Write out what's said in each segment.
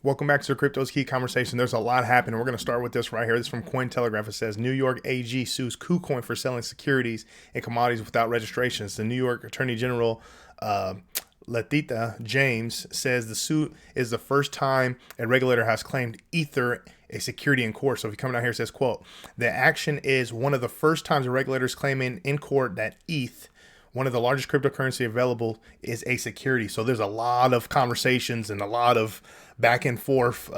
Welcome back to the Crypto's Key Conversation. There's a lot happening. We're going to start with this right here. This is from Cointelegraph. It says New York AG sues KuCoin for selling securities and commodities without registrations. The New York Attorney General Letitia James says the suit is the first time a regulator has claimed Ether a security in court. So if you come down here, it says, quote, the action is one of the first times a regulator is claiming in court that ETH, one of the largest cryptocurrency available, is a security. So there's a lot of conversations and a lot of back and forth,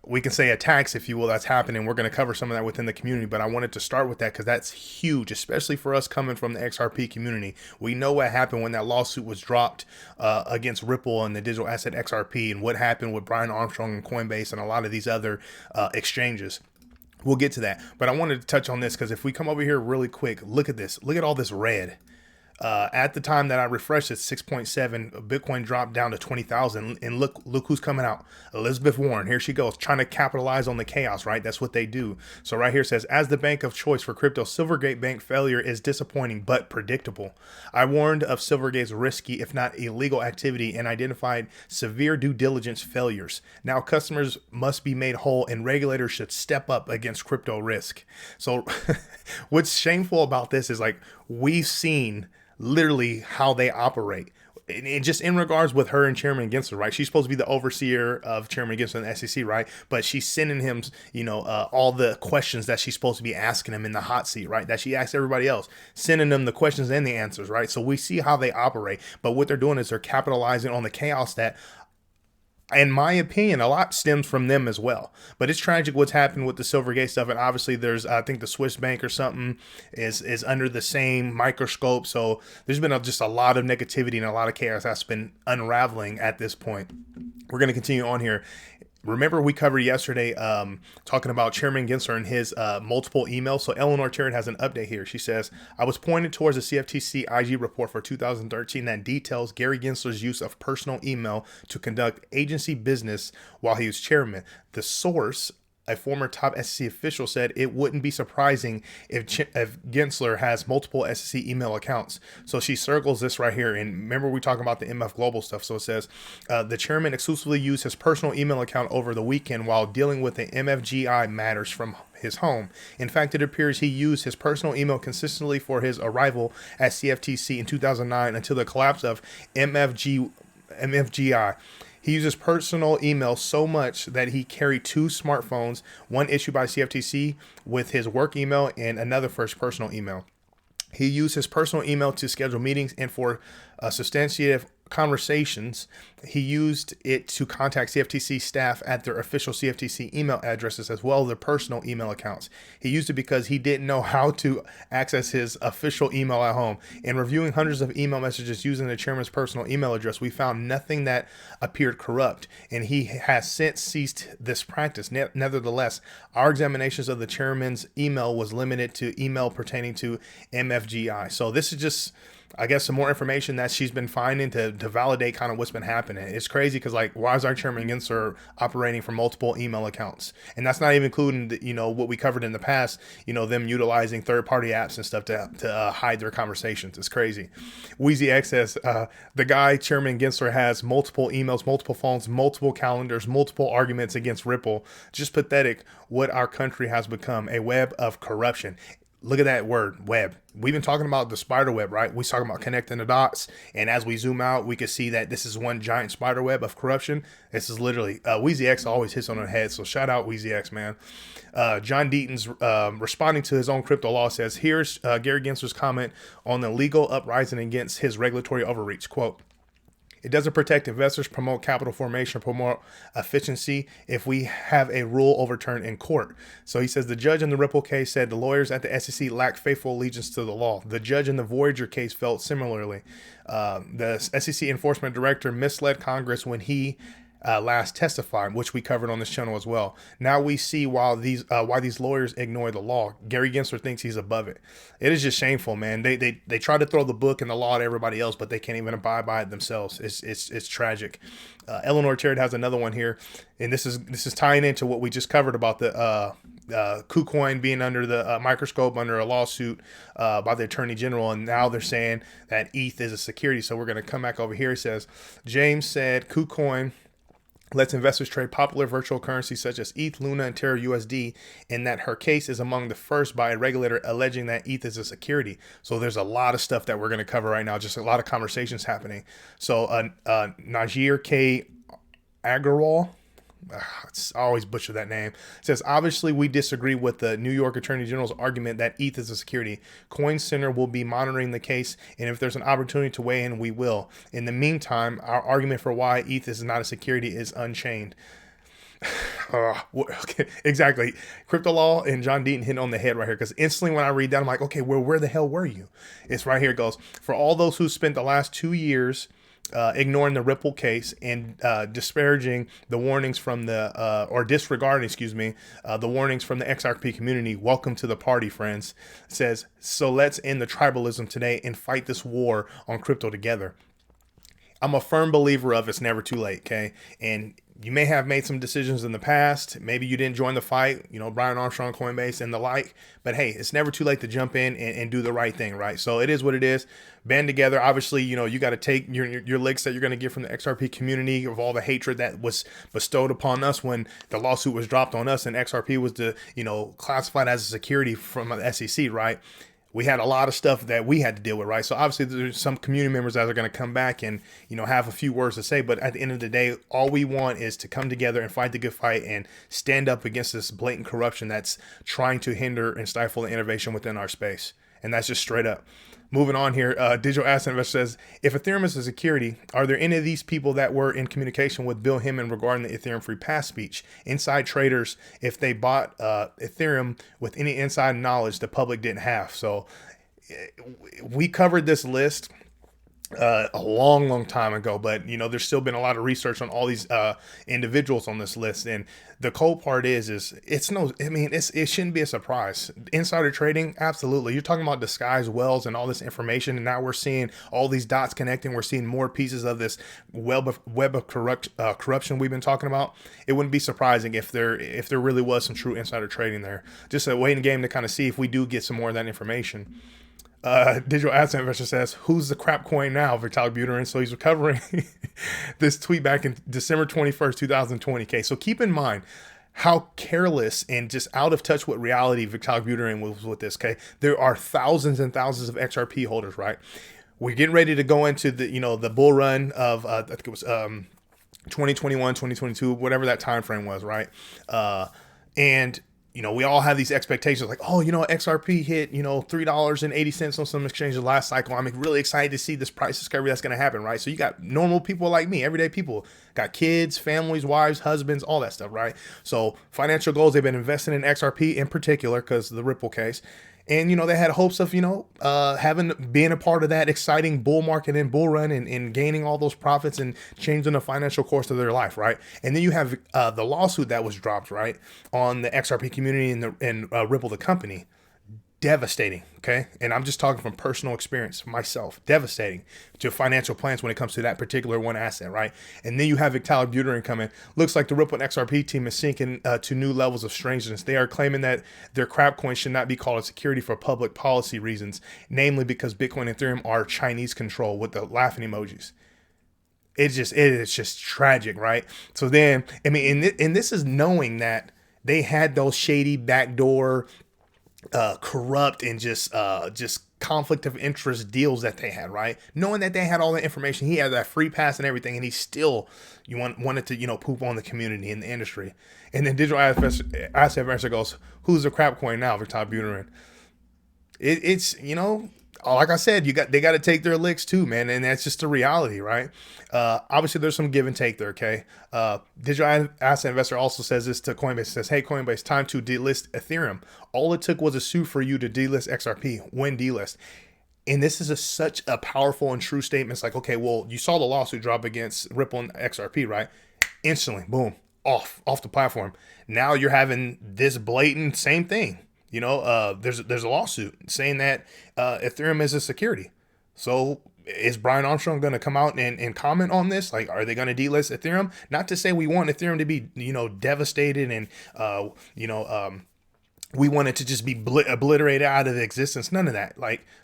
we can say attacks, if you will, that's happening. We're going to cover some of that within the community, but I wanted to start with that because that's huge, especially for us coming from the XRP community. We know what happened when that lawsuit was dropped against Ripple and the digital asset XRP, and what happened with Brian Armstrong and Coinbase and a lot of these other exchanges. We'll get to that, but I wanted to touch on this because if we come over here really quick, look at this. Look at all this red. At the time that I refreshed it, 6.7, Bitcoin dropped down to 20,000. And look who's coming out. Elizabeth Warren, here she goes, trying to capitalize on the chaos, right? That's what they do. So right here it says, as the bank of choice for crypto, Silvergate Bank failure is disappointing but predictable. I warned of Silvergate's risky, if not illegal activity, and identified severe due diligence failures. Now customers must be made whole and regulators should step up against crypto risk. So what's shameful about this is like, we've seen literally how they operate. And just in regards with her and Chairman Gensler, right? She's supposed to be the overseer of Chairman Gensler and the SEC, right? But she's sending him, all the questions that she's supposed to be asking him in the hot seat, right? That she asks everybody else, sending them the questions and the answers, right? So we see how they operate. But what they're doing is they're capitalizing on the chaos that, in my opinion, a lot stems from them as well. But it's tragic what's happened with the Silvergate stuff. And obviously there's, I think the Swiss bank or something is under the same microscope. So there's been just a lot of negativity and a lot of chaos that's been unraveling at this point. We're going to continue on here. Remember, we covered yesterday talking about Chairman Gensler and his multiple emails. So Eleanor Terrett has an update here. She says, I was pointed towards a CFTC IG report for 2013 that details Gary Gensler's use of personal email to conduct agency business while he was chairman. The source, a former top SEC official, said it wouldn't be surprising if Gensler has multiple SEC email accounts. So she circles this right here. And remember, we talking about the MF Global stuff. So it says the chairman exclusively used his personal email account over the weekend while dealing with the MFGI matters from his home. In fact, it appears he used his personal email consistently for his arrival at CFTC in 2009 until the collapse of MFGI. He uses personal email so much that he carried two smartphones, one issued by CFTC with his work email and another for his personal email. He used his personal email to schedule meetings and for substantive conversations. He used it to contact CFTC staff at their official CFTC email addresses as well as their personal email accounts. He used it because he didn't know how to access his official email at home. In reviewing hundreds of email messages using the chairman's personal email address, we found nothing that appeared corrupt, and he has since ceased this practice. Nevertheless, our examinations of the chairman's email was limited to email pertaining to MFGI. So this is just, I guess, some more information that she's been finding to validate kind of what's been happening. It's crazy because, like, why is our Chairman Gensler operating from multiple email accounts? And that's not even including, what we covered in the past, them utilizing third-party apps and stuff to hide their conversations. It's crazy. WheezyX says, the guy, Chairman Gensler, has multiple emails, multiple phones, multiple calendars, multiple arguments against Ripple. Just pathetic what our country has become, a web of corruption. Look at that word, web. We've been talking about the spider web, right? We're talking about connecting the dots. And as we zoom out, we can see that this is one giant spider web of corruption. This is literally, WheezyX always hits on the head. So shout out WheezyX, man. John Deaton's responding to his own crypto law says, here's Gary Gensler's comment on the legal uprising against his regulatory overreach. Quote, it doesn't protect investors, promote capital formation, promote efficiency if we have a rule overturned in court. So he says the judge in the Ripple case said the lawyers at the SEC lack faithful allegiance to the law. The judge in the Voyager case felt similarly. The SEC enforcement director misled Congress when he last testified, which we covered on this channel as well. Now we see why these lawyers ignore the law. Gary Gensler thinks he's above it. It is just shameful, man. They try to throw the book and the law at everybody else, but they can't even abide by it themselves. It's tragic. Eleanor Terrett has another one here, and this is tying into what we just covered about the KuCoin being under the microscope under a lawsuit by the Attorney General, and now they're saying that ETH is a security. So we're going to come back over here. It says James said KuCoin lets investors trade popular virtual currencies such as ETH, Luna, and Terra USD, and that her case is among the first by a regulator alleging that ETH is a security. So there's a lot of stuff that we're going to cover right now, just a lot of conversations happening. So Najir K. Agarwal, I always butcher that name, says, obviously we disagree with the New York Attorney General's argument that ETH is a security. Coin Center will be monitoring the case, and if there's an opportunity to weigh in, we will. In the meantime, our argument for why ETH is not a security is unchained. Okay, exactly. Crypto Law and John Deaton hit on the head right here, because instantly when I read that, I'm like, okay, well, where the hell were you? It's right here. It goes, for all those who spent the last 2 years ignoring the Ripple case and disparaging the warnings from the, or disregarding, the warnings from the XRP community. Welcome to the party, friends. It says, so let's end the tribalism today and fight this war on crypto together. I'm a firm believer of it's never too late, okay? And you may have made some decisions in the past. Maybe you didn't join the fight, Brian Armstrong, Coinbase, and the like. But hey, it's never too late to jump in and do the right thing, right? So it is what it is. Band together. Obviously, you got to take your licks that you're going to get from the XRP community of all the hatred that was bestowed upon us when the lawsuit was dropped on us and XRP was classified as a security from the SEC, right? We had a lot of stuff that we had to deal with, right? So obviously there's some community members that are going to come back and, have a few words to say. But at the end of the day, all we want is to come together and fight the good fight and stand up against this blatant corruption that's trying to hinder and stifle the innovation within our space. And that's just straight up. Moving on here, Digital Asset Investor says, if Ethereum is a security, are there any of these people that were in communication with Bill Hinman regarding the Ethereum free pass speech? Inside traders, if they bought Ethereum with any inside knowledge the public didn't have. So we covered this list a long time ago, but there's still been a lot of research on all these individuals on this list. And the cold part is it shouldn't be a surprise. Insider trading, absolutely. You're talking about disguised wells and all this information, and now we're seeing all these dots connecting. We're seeing more pieces of this web of corruption we've been talking about. It wouldn't be surprising if there really was some true insider trading there. Just a waiting game to kind of see if we do get some more of that information. Digital Asset Investor says, who's the crap coin now, Vitalik Buterin? So he's recovering this tweet back in December 21st, 2020. Okay, so keep in mind how careless and just out of touch with reality Vitalik Buterin was with this. Okay, there are thousands and thousands of XRP holders, right? We're getting ready to go into the the bull run of I think it was 2021, 2022, whatever that time frame was, right? And we all have these expectations like, XRP hit, $3.80 on some exchanges last cycle. I'm really excited to see this price discovery that's going to happen, right? So you got normal people like me, everyday people, got kids, families, wives, husbands, all that stuff, right? So financial goals, they've been investing in XRP in particular because of the Ripple case. And, they had hopes of, being a part of that exciting bull market and bull run and gaining all those profits and changing the financial course of their life, right? And then you have the lawsuit that was dropped, right, on the XRP community and Ripple, the company. Devastating, okay? And I'm just talking from personal experience, myself. Devastating to financial plans when it comes to that particular one asset, right? And then you have Vitalik Buterin coming. Looks like the Ripple and XRP team is sinking to new levels of strangeness. They are claiming that their crap coin should not be called a security for public policy reasons, namely because Bitcoin and Ethereum are Chinese control with the laughing emojis. It is just tragic, right? So then, and this is knowing that they had those shady backdoor corrupt and just conflict of interest deals that they had, right? Knowing that they had all the information, he had that free pass and everything, and he still wanted to poop on the community and the industry. And then Digital Asset Investor goes, who's the crap coin now, Vitalik Buterin? It's like I said, they got to take their licks too, man, and that's just the reality, right? Obviously, there's some give and take there, okay? Digital Asset Investor also says this to Coinbase. It says, hey, Coinbase, time to delist Ethereum. All it took was a sue for you to delist XRP. When delist? And this is such a powerful and true statement. It's like, okay, well, you saw the lawsuit drop against Ripple and XRP, right? Instantly, boom, off the platform. Now you're having this blatant same thing. There's a lawsuit saying that Ethereum is a security. So is Brian Armstrong going to come out and comment on this? Like, are they going to delist Ethereum? Not to say we want Ethereum to be, devastated and, we want it to just be obliterated out of existence. None of that.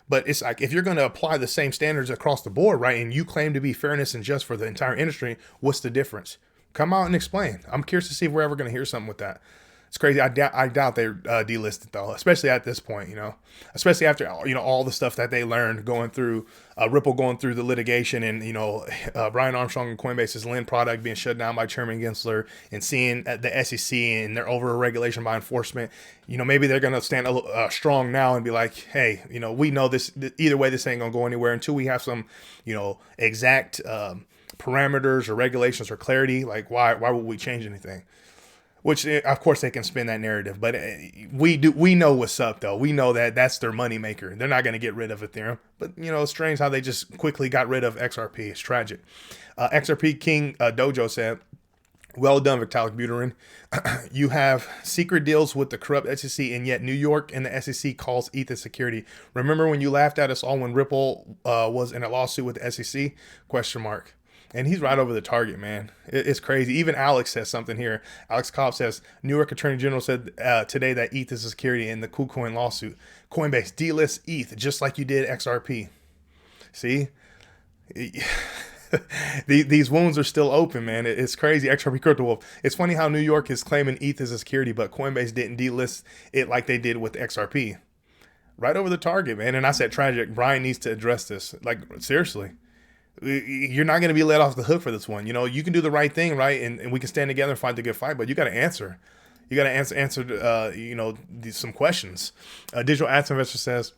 But it's like, if you're going to apply the same standards across the board, right, and you claim to be fairness and just for the entire industry, what's the difference? Come out and explain. I'm curious to see if we're ever going to hear something with that. It's crazy. I doubt they're delisted though, especially at this point, especially after, all the stuff that they learned going through Ripple, going through the litigation, and, Brian Armstrong and Coinbase's Lend product being shut down by Chairman Gensler, and seeing the SEC and their over-regulation by enforcement. Maybe they're going to stand strong now and be like, hey, we know this, either way, this ain't going to go anywhere until we have some, exact parameters or regulations or clarity. Like, why would we change anything? Which, of course, they can spin that narrative, but we know what's up, though. We know that that's their moneymaker. They're not going to get rid of Ethereum. But, it's strange how they just quickly got rid of XRP. It's tragic. XRP King Dojo said, well done, Vitalik Buterin. You have secret deals with the corrupt SEC, and yet New York and the SEC calls ETH a security. Remember when you laughed at us all when Ripple was in a lawsuit with the SEC? Question mark. And he's right over the target, man. It's crazy. Even Alex says something here. Alex Cobb says, New York Attorney General said today that ETH is a security in the KuCoin lawsuit. Coinbase, delist ETH, just like you did XRP. See? These wounds are still open, man. It's crazy. XRP Crypto Wolf. It's funny how New York is claiming ETH is a security, but Coinbase didn't delist it like they did with XRP. Right over the target, man. And I said tragic. Brian needs to address this. Like, seriously. You're not going to be let off the hook for this one. You can do the right thing, right? And we can stand together and fight the good fight, but you got to answer. You got to answer, some questions. Digital Ads Investor says,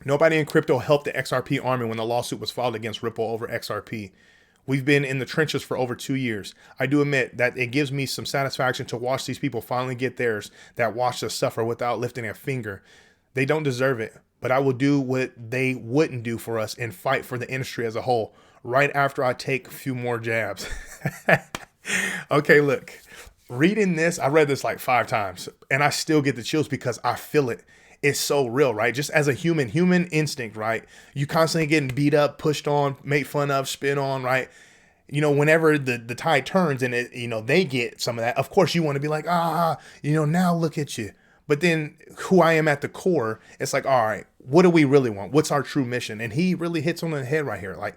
nobody in crypto helped the XRP army when the lawsuit was filed against Ripple over XRP. We've been in the trenches for over 2 years. I do admit that it gives me some satisfaction to watch these people finally get theirs that watched us suffer without lifting a finger. They don't deserve it. But I will do what they wouldn't do for us and fight for the industry as a whole right after I take a few more jabs. Okay, look, reading this, I read this like 5 times and I still get the chills because I feel it. It's so real, right? Just as a human instinct, right? You constantly getting beat up, pushed on, made fun of, spit on, right? Whenever the tide turns and they get some of that, of course you want to be like, now look at you. But then who I am at the core, it's like, all right, what do we really want? What's our true mission? And he really hits on the head right here. Like,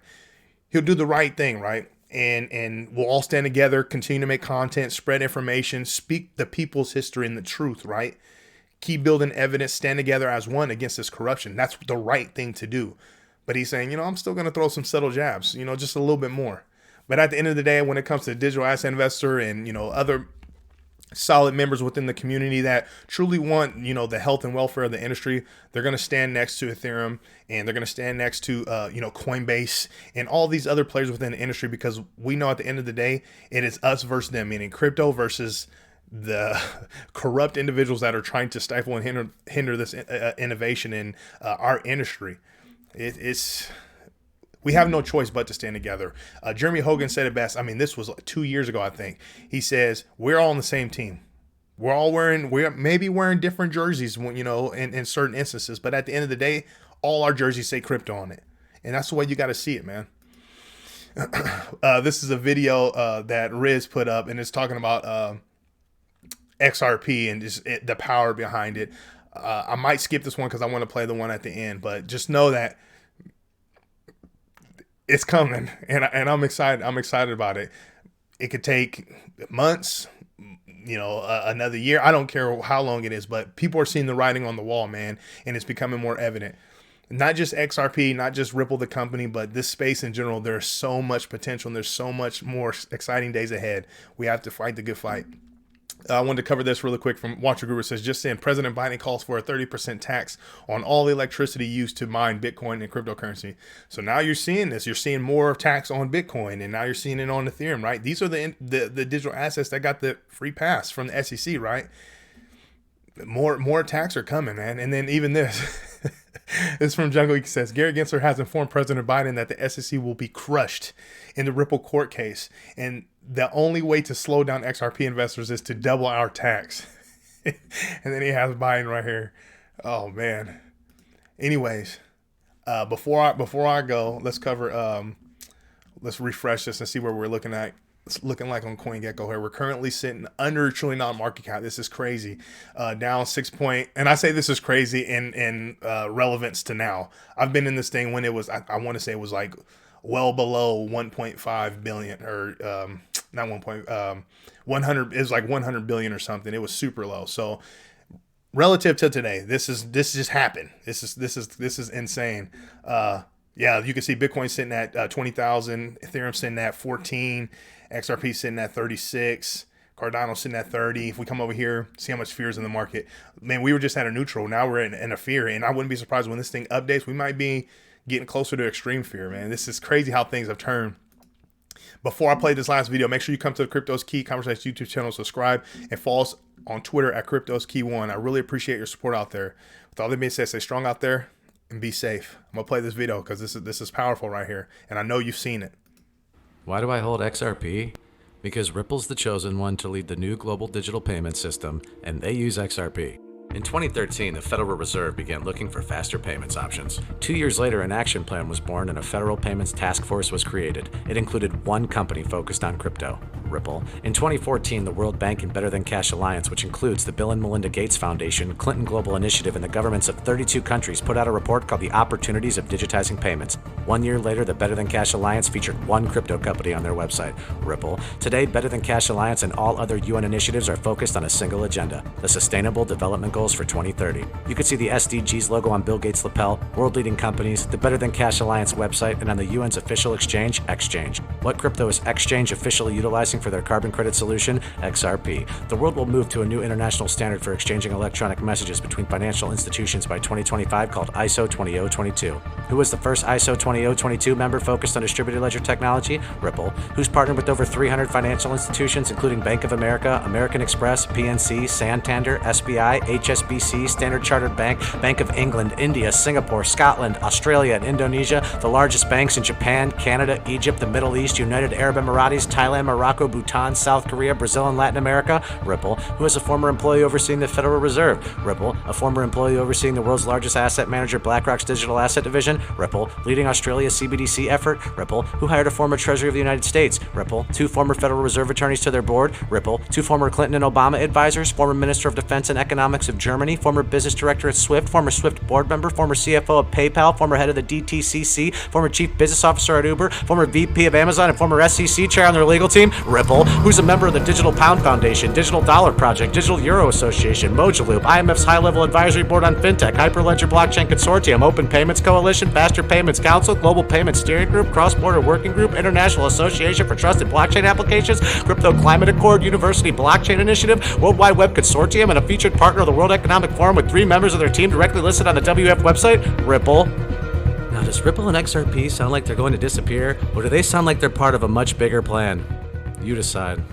he'll do the right thing, right? And we'll all stand together, continue to make content, spread information, speak the people's history and the truth, right? Keep building evidence, stand together as one against this corruption. That's the right thing to do. But he's saying, I'm still going to throw some subtle jabs, just a little bit more. But at the end of the day, when it comes to digital asset investor and, other solid members within the community that truly want, the health and welfare of the industry, they're going to stand next to Ethereum, and they're going to stand next to, Coinbase and all these other players within the industry, because we know at the end of the day, it is us versus them, meaning crypto versus the corrupt individuals that are trying to stifle and hinder this innovation in our industry. We have no choice but to stand together. Jeremy Hogan said it best. I mean, this was 2 years ago, I think. He says, we're all on the same team. We're maybe wearing different jerseys, in certain instances. But at the end of the day, all our jerseys say crypto on it. And that's the way you got to see it, man. This is a video that Riz put up, and it's talking about XRP and just the power behind it. I might skip this one because I want to play the one at the end. But just know that it's coming, and I'm excited. I'm excited about it. It could take months, another year. I don't care how long it is, but people are seeing the writing on the wall, man, and it's becoming more evident. Not just XRP, not just Ripple the company, but this space in general. There's so much potential, and there's so much more exciting days ahead. We have to fight the good fight. I wanted to cover this really quick from Watcher Guru. It says, just in, President Biden calls for a 30% tax on all the electricity used to mine Bitcoin and cryptocurrency. So now you're seeing this. You're seeing more tax on Bitcoin, and now you're seeing it on Ethereum, right? These are the digital assets that got the free pass from the SEC, right? More attacks are coming, man. And then even this. This is from Jungle. He says, Gary Gensler has informed President Biden that the SEC will be crushed in the Ripple court case, and the only way to slow down XRP investors is to double our tax. And then he has Biden right here. Oh man. Anyways, before I go, let's cover. Let's refresh this and see where we're looking at. It's looking like on CoinGecko here. We're currently sitting under $1 trillion market cap. This is crazy. Down 6 point. And I say this is crazy in relevance to now. I've been in this thing when it was, I want to say it was like well below 1.5 billion or not 100, it was like 100 billion or something. It was super low. So relative to today, this just happened. This is insane. Yeah, you can see Bitcoin sitting at 20,000, Ethereum sitting at 14, XRP sitting at 36, Cardano sitting at 30. If we come over here, see how much fear is in the market. Man, we were just at a neutral. Now we're in a fear, and I wouldn't be surprised when this thing updates. We might be getting closer to extreme fear, man. This is crazy how things have turned. Before I play this last video, make sure you come to the Crypto's Key Conversation YouTube channel, subscribe, and follow us on Twitter at Crypto's Key 1. I really appreciate your support out there. With all that being said, stay strong out there and be safe. I'm gonna play this video because this is powerful right here, and I know you've seen it. Why do I hold XRP? Because Ripple's the chosen one to lead the new global digital payment system, and they use XRP. In 2013, the Federal Reserve began looking for faster payments options. 2 years later, an action plan was born and a federal payments task force was created. It included one company focused on crypto, Ripple. In 2014, the World Bank and Better Than Cash Alliance, which includes the Bill and Melinda Gates Foundation, Clinton Global Initiative, and the governments of 32 countries, put out a report called The Opportunities of Digitizing Payments. 1 year later, the Better Than Cash Alliance featured one crypto company on their website, Ripple. Today, Better Than Cash Alliance and all other UN initiatives are focused on a single agenda, the Sustainable Development Goals for 2030. You can see the SDGs logo on Bill Gates' lapel, world-leading companies, the Better Than Cash Alliance website, and on the UN's official exchange, Exchange. What crypto is Exchange officially utilizing for their carbon credit solution? XRP. The world will move to a new international standard for exchanging electronic messages between financial institutions by 2025 called ISO 20022. Who was the first ISO 20022 member focused on distributed ledger technology? Ripple. Who's partnered with over 300 financial institutions, including Bank of America, American Express, PNC, Santander, SBI, HSBC, Standard Chartered Bank, Bank of England, India, Singapore, Scotland, Australia, and Indonesia, the largest banks in Japan, Canada, Egypt, the Middle East, United Arab Emirates, Thailand, Morocco, Bhutan, South Korea, Brazil, and Latin America? Ripple. Who is a former employee overseeing the Federal Reserve? Ripple. A former employee overseeing the world's largest asset manager, BlackRock's digital asset division? Ripple. Leading Australia's CBDC effort? Ripple. Who hired a former Treasury of the United States? Ripple. 2 former Federal Reserve attorneys to their board? Ripple. 2 former Clinton and Obama advisors, former Minister of Defense and Economics of Germany, former business director at Swift, former Swift board member, former CFO of PayPal, former head of the DTCC, former chief business officer at Uber, former VP of Amazon, and former SEC chair on their legal team? Ripple. Who's a member of the Digital Pound Foundation, Digital Dollar Project, Digital Euro Association, Mojaloop, IMF's high-level advisory board on fintech, Hyperledger Blockchain Consortium, Open Payments Coalition, Faster Payments Council, Global Payments Steering Group, Cross-Border Working Group, International Association for Trusted Blockchain Applications, Crypto Climate Accord, University Blockchain Initiative, World Wide Web Consortium, and a featured partner of the World Economic Forum with 3 members of their team directly listed on the WF website? Ripple. Now, does Ripple and XRP sound like they're going to disappear, or do they sound like they're part of a much bigger plan? You decide.